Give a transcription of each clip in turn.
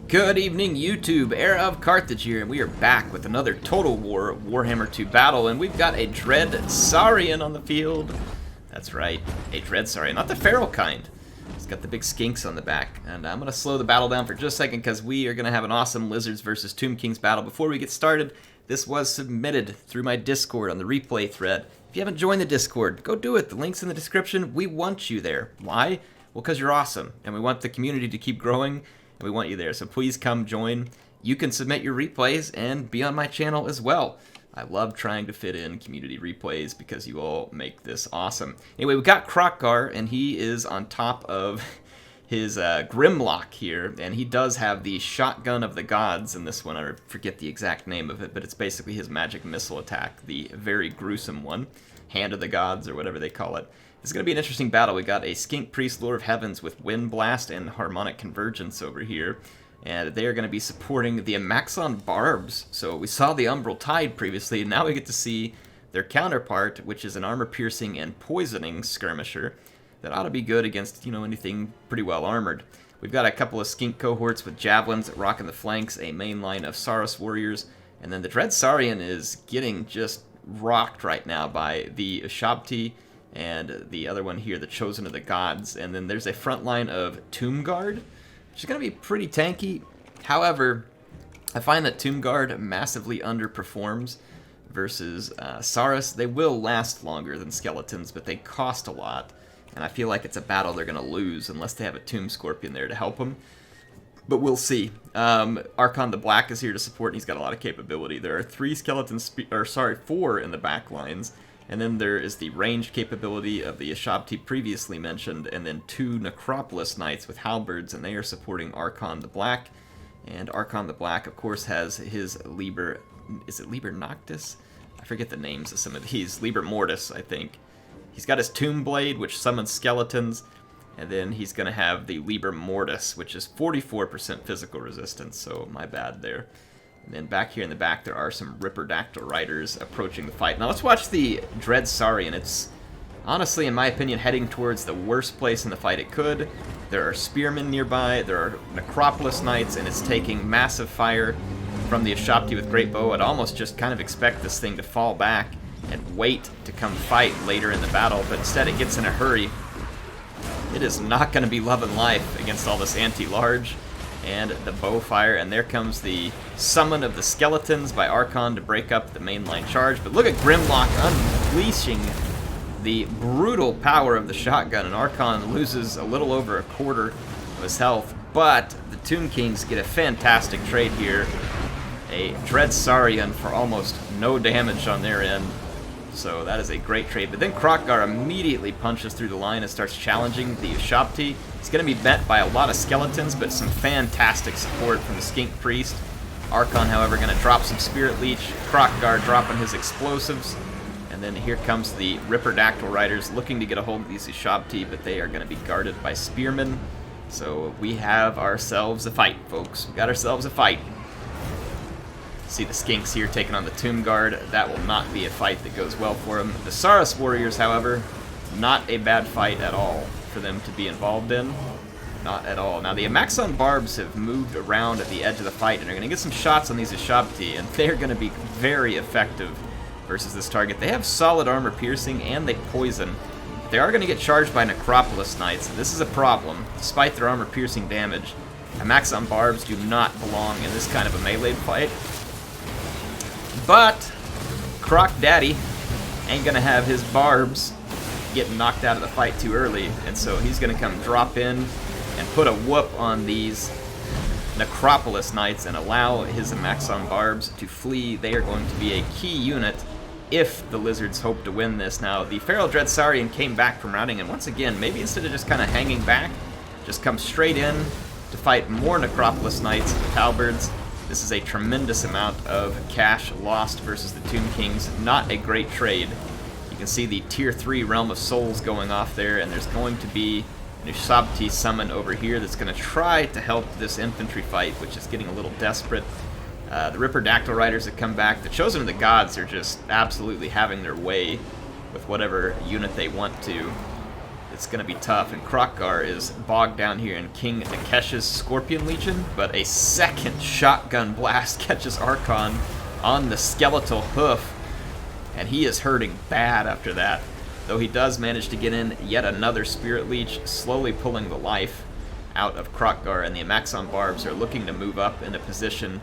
Good evening, YouTube. HeirofCarthage here, and we are back with another Total War Warhammer 2 battle, and we've got a Dread Saurian on the field. That's right, a Dread Saurian, not the feral kind. It's got the big skinks on the back, and I'm going to slow the battle down for just a second because we are going to have an awesome Lizards versus Tomb Kings battle. Before we get started, this was submitted through my Discord on the replay thread. If you haven't joined the Discord, go do it. The link's in the description. We want you there. Why? Well, because you're awesome, and we want the community to keep growing. We want you there, so please come join. You can submit your replays and be on my channel as well. I love trying to fit in community replays because you all make this awesome. Anyway, we've got Krokgar, and he is on top of his Grimlock here, and he does have the Shotgun of the Gods in this one. I forget the exact name of it, but it's basically his magic missile attack, the very gruesome one. Hand of the Gods, or whatever they call it. This is going to be an interesting battle. We got a Skink Priest Lord of Heavens with Wind Blast and Harmonic Convergence over here. And they are going to be supporting the Amaxon Barbs. So we saw the Umbral Tide previously, and now we get to see their counterpart, which is an armor-piercing and poisoning skirmisher. That ought to be good against, you know, anything pretty well armored. We've got a couple of Skink cohorts with Javelins rocking the flanks, a main line of Saurus warriors, and then the Dread Saurian is getting just rocked right now by the Ushabti and the other one here, the Chosen of the Gods. And then there's a front line of Tomb Guard, which is going to be pretty tanky. However, I find that Tomb Guard massively underperforms versus Saurus. They will last longer than skeletons, but they cost a lot. And I feel like it's a battle they're going to lose unless they have a Tomb Scorpion there to help them. But we'll see. Arkhan the Black is here to support, and he's got a lot of capability. There are four in the back lines. And then there is the ranged capability of the Ushabti previously mentioned, and then two Necropolis Knights with halberds, and they are supporting Arkhan the Black. And Arkhan the Black, of course, has his Liber... Is it Liber Noctis? I forget the names of some of these. Liber Mortis, I think. He's got his Tomb Blade, which summons skeletons. And then he's going to have the Liber Mortis, which is 44% physical resistance, so my bad there. And then back here in the back, there are some Ripperdactyl riders approaching the fight. Now let's watch the Dread Saurian. It's honestly, in my opinion, heading towards the worst place in the fight it could. There are spearmen nearby, there are Necropolis Knights, and it's taking massive fire from the Ushabti with Great Bow. I'd almost just kind of expect this thing to fall back and wait to come fight later in the battle, but instead it gets in a hurry. It is not going to be love and life against all this anti-large and the bow fire, and there comes the Summon of the Skeletons by Arkhan to break up the mainline charge. But look at Grimlock unleashing the brutal power of the shotgun, and Arkhan loses a little over a quarter of his health, but the Tomb Kings get a fantastic trade here. A Dread Saurian for almost no damage on their end. So that is a great trade. But then Krokgar immediately punches through the line and starts challenging the Ushabti. He's going to be met by a lot of skeletons, but some fantastic support from the Skink Priest. Arkhan, however, going to drop some Spirit Leech. Krokgar dropping his explosives. And then here comes the Ripperdactyl Riders looking to get a hold of these Ushabti, but they are going to be guarded by Spearmen. So we have ourselves a fight, folks. We got ourselves a fight. See the Skinks here taking on the Tomb Guard. That will not be a fight that goes well for them. The Saurus Warriors, however, not a bad fight at all for them to be involved in. Not at all. Now, the Amaxon Barbs have moved around at the edge of the fight, and are going to get some shots on these Ushabti, and they're going to be very effective versus this target. They have solid armor piercing, and they poison. They are going to get charged by Necropolis Knights, and this is a problem. Despite their armor piercing damage, Amaxon Barbs do not belong in this kind of a melee fight. But Croc Daddy ain't gonna have his barbs get knocked out of the fight too early, and so he's gonna come drop in and put a whoop on these Necropolis Knights and allow his Amaxon Barbs to flee. They are going to be a key unit if the Lizards hope to win this. Now, the Feral Dread Saurian came back from routing, and once again, maybe instead of just kind of hanging back, just come straight in to fight more Necropolis Knights with halberds. This is a tremendous amount of cash lost versus the Tomb Kings. Not a great trade. You can see the Tier 3 Realm of Souls going off there, and there's going to be an Ushabti summon over here that's going to try to help this infantry fight, which is getting a little desperate. The Ripperdactyl Riders have come back. The Chosen of the Gods are just absolutely having their way with whatever unit they want to. it's going to be tough. And Krokgar is bogged down here in King Akesh's Scorpion Legion, but a second shotgun blast catches Arkhan on the skeletal hoof, and he is hurting bad after that. Though he does manage to get in yet another Spirit Leech, slowly pulling the life out of Krokgar, and the Amaxon Barbs are looking to move up into position.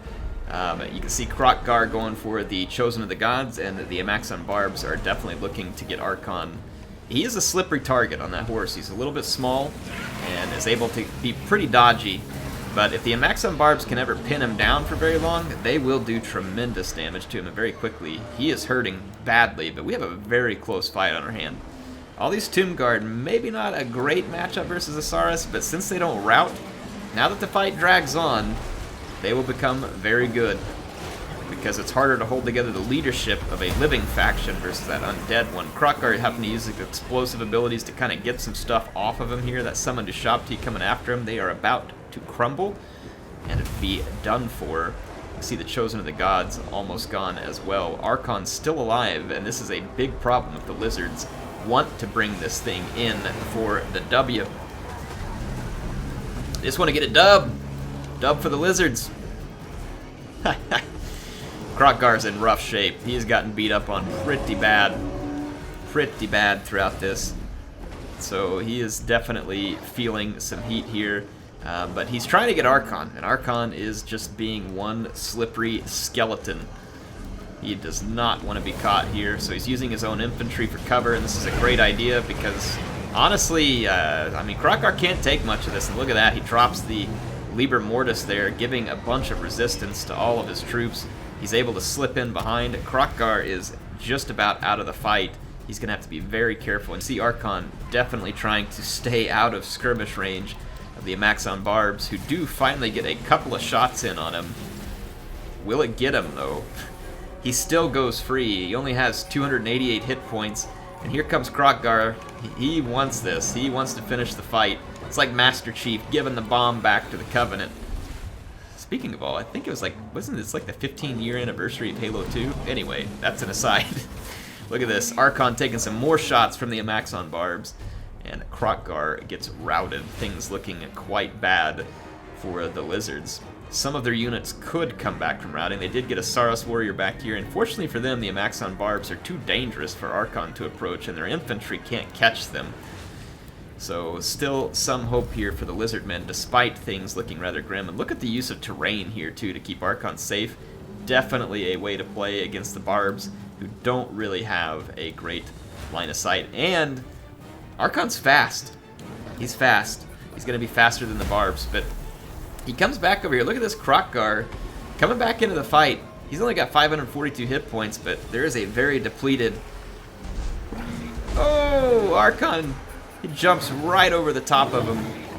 You can see Krokgar going for the Chosen of the Gods, and the Amaxon Barbs are definitely looking to get Arkhan. He is a slippery target on that horse. He's a little bit small and is able to be pretty dodgy, but if the Amaxon Barbs can ever pin him down for very long, they will do tremendous damage to him very quickly. He is hurting badly, but we have a very close fight on our hand. All these Tomb Guard, maybe not a great matchup versus Asaris, but since they don't rout, now that the fight drags on, they will become very good, because it's harder to hold together the leadership of a living faction versus that undead one. Krokgar having to use the explosive abilities to kind of get some stuff off of him here. That Summon to Shabti coming after him. They are about to crumble and be done for. You see the Chosen of the Gods almost gone as well. Arkhan's still alive, and this is a big problem if the Lizards want to bring this thing in for the W. They just want to get a dub. Dub for the Lizards. Krokgar's in rough shape. He has gotten beat up on pretty bad throughout this. So he is definitely feeling some heat here. But he's trying to get Arkhan, and Arkhan is just being one slippery skeleton. He does not want to be caught here, so he's using his own infantry for cover, and this is a great idea because, honestly, I mean, Krokgar can't take much of this, and look at that, he drops the Liber Mortis there, giving a bunch of resistance to all of his troops. He's able to slip in behind. Krokgar is just about out of the fight. He's going to have to be very careful, and see Arkhan definitely trying to stay out of skirmish range of the Amaxon Barbs, who do finally get a couple of shots in on him. Will it get him, though? He still goes free. He only has 288 hit points, and here comes Krokgar. He wants this. He wants to finish the fight. It's like Master Chief giving the bomb back to the Covenant. Speaking of all, I think it was like, wasn't this like the 15-year anniversary of Halo 2? Anyway, that's an aside. Look at this. Arkhan taking some more shots from the Amaxon Barbs, and Krokgar gets routed. Things looking quite bad for the Lizards. Some of their units could come back from routing. They did get a Saros Warrior back here. Unfortunately for them, the Amaxon Barbs are too dangerous for Arkhan to approach, and their infantry can't catch them. So still some hope here for the Lizardmen, despite things looking rather grim. And look at the use of terrain here, too, to keep Arkhan safe. Definitely a way to play against the Barbs, who don't really have a great line of sight. And Arkhan's fast. He's fast. He's going to be faster than the Barbs, but he comes back over here. Look at this Krokgar coming back into the fight. He's only got 542 hit points, but there is a very depleted... Oh, Arkhan! He jumps right over the top of him.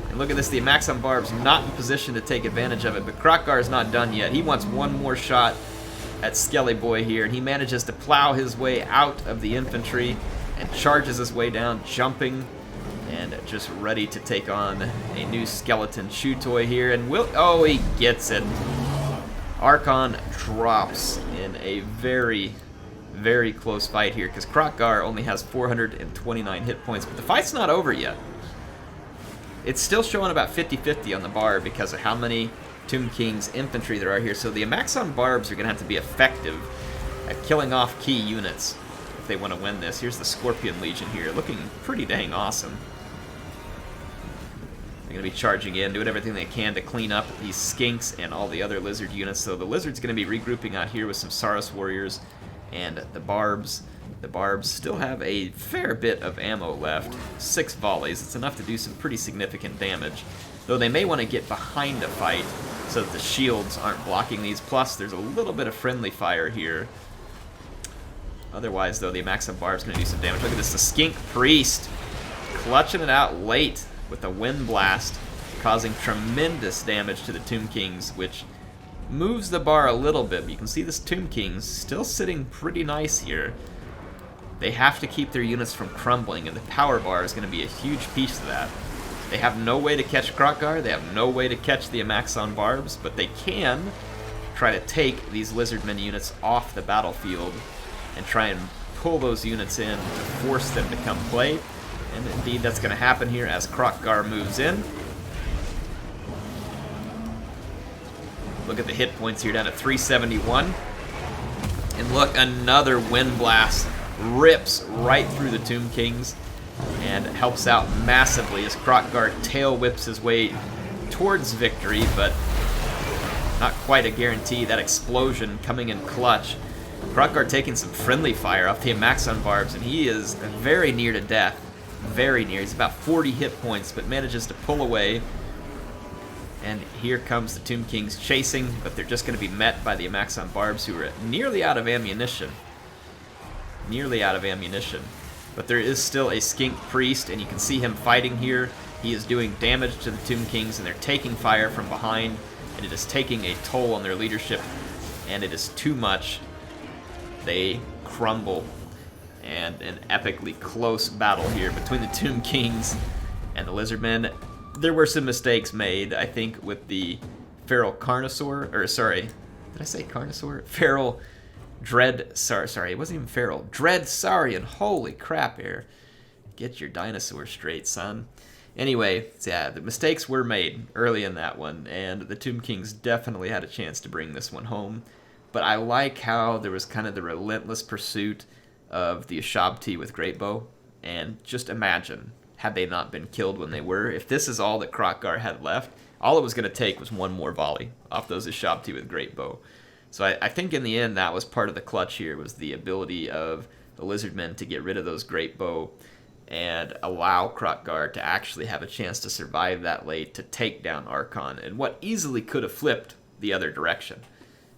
And look at this, the Amaxon Barb's not in position to take advantage of it, but Krokgar is not done yet. He wants one more shot at Skelly Boy here, and he manages to plow his way out of the infantry and charges his way down, jumping and just ready to take on a new skeleton chew toy here. And oh, he gets it. Arkhan drops in a very, very close fight here, because Krokgar only has 429 hit points, but the fight's not over yet. It's still showing about 50-50 on the bar because of how many Tomb King's infantry there are here, so the Amaxon Barbs are going to have to be effective at killing off key units if they want to win this. Here's the Scorpion Legion here, looking pretty dang awesome. They're going to be charging in, doing everything they can to clean up these skinks and all the other lizard units. So the Lizard's going to be regrouping out here with some Saros Warriors and the Barbs. The Barbs still have a fair bit of ammo left. 6 volleys. It's enough to do some pretty significant damage. Though they may want to get behind a fight so that the shields aren't blocking these. Plus, there's a little bit of friendly fire here. Otherwise, though, the Amaxon Barb's going to do some damage. Look at this, the Skink Priest clutching it out late with a wind blast, causing tremendous damage to the Tomb Kings, which moves the bar a little bit. But you can see this Tomb Kings still sitting pretty nice here. They have to keep their units from crumbling, and the power bar is going to be a huge piece of that. They have no way to catch Krokgar, they have no way to catch the Amaxon Barbs, but they can try to take these Lizardmen units off the battlefield and try and pull those units in to force them to come play. And indeed, that's going to happen here as Kroq-Gar moves in. Look at the hit points here, down to 371. And look, another Wind Blast rips right through the Tomb Kings and helps out massively as Kroq-Gar tail whips his way towards victory, but not quite a guarantee. That explosion coming in clutch. Kroq-Gar taking some friendly fire off the Amaxon barbs, and he is very near to death. Very near. He's about 40 hit points, but manages to pull away. And here comes the Tomb Kings chasing, but they're just going to be met by the Amaxon barbs, who are nearly out of ammunition. Nearly out of ammunition. But there is still a Skink Priest, and you can see him fighting here. He is doing damage to the Tomb Kings, and they're taking fire from behind, and it is taking a toll on their leadership, and it is too much. They crumble, and an epically close battle here between the Tomb Kings and the Lizardmen. There were some mistakes made, I think, with the Feral Carnosaur, or sorry, did I say Carnosaur? Feral Dread, sorry, it wasn't even Feral. Dread Saurian, holy crap, Air. Get your dinosaur straight, son. Anyway, yeah, the mistakes were made early in that one, and the Tomb Kings definitely had a chance to bring this one home. But I like how there was kind of the relentless pursuit of the Ushabti with Great Bow, and just imagine, had they not been killed when they were, if this is all that Kroq-Gar had left, all it was going to take was one more volley off those Ushabti with Great Bow. So I think in the end that was part of the clutch here, was the ability of the Lizardmen to get rid of those Great Bow and allow Kroq-Gar to actually have a chance to survive that late, to take down Arkhan, and what easily could have flipped the other direction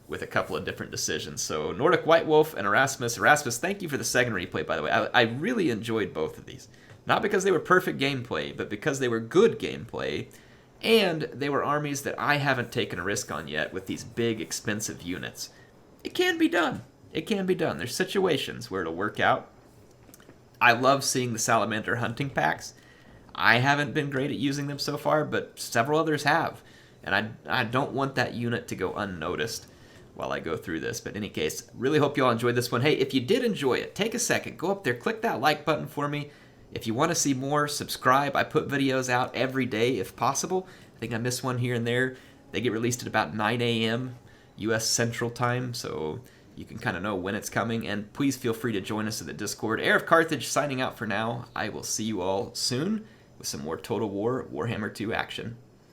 with a couple of different decisions. So Nordic White Wolf and Erasmus. Erasmus, thank you for the second replay, by the way. I really enjoyed both of these. Not because they were perfect gameplay, but because they were good gameplay, and they were armies that I haven't taken a risk on yet with these big, expensive units. It can be done. It can be done. There's situations where it'll work out. I love seeing the Salamander hunting packs. I haven't been great at using them so far, but several others have. And I don't want that unit to go unnoticed while I go through this. But in any case, really hope you all enjoyed this one. Hey, if you did enjoy it, take a second, go up there, click that like button for me. If you want to see more, subscribe. I put videos out every day if possible. I think I miss one here and there. They get released at about 9 a.m. U.S. Central Time, so you can kind of know when it's coming. And please feel free to join us in the Discord. HeirofCarthage signing out for now. I will see you all soon with some more Total War Warhammer 2 action.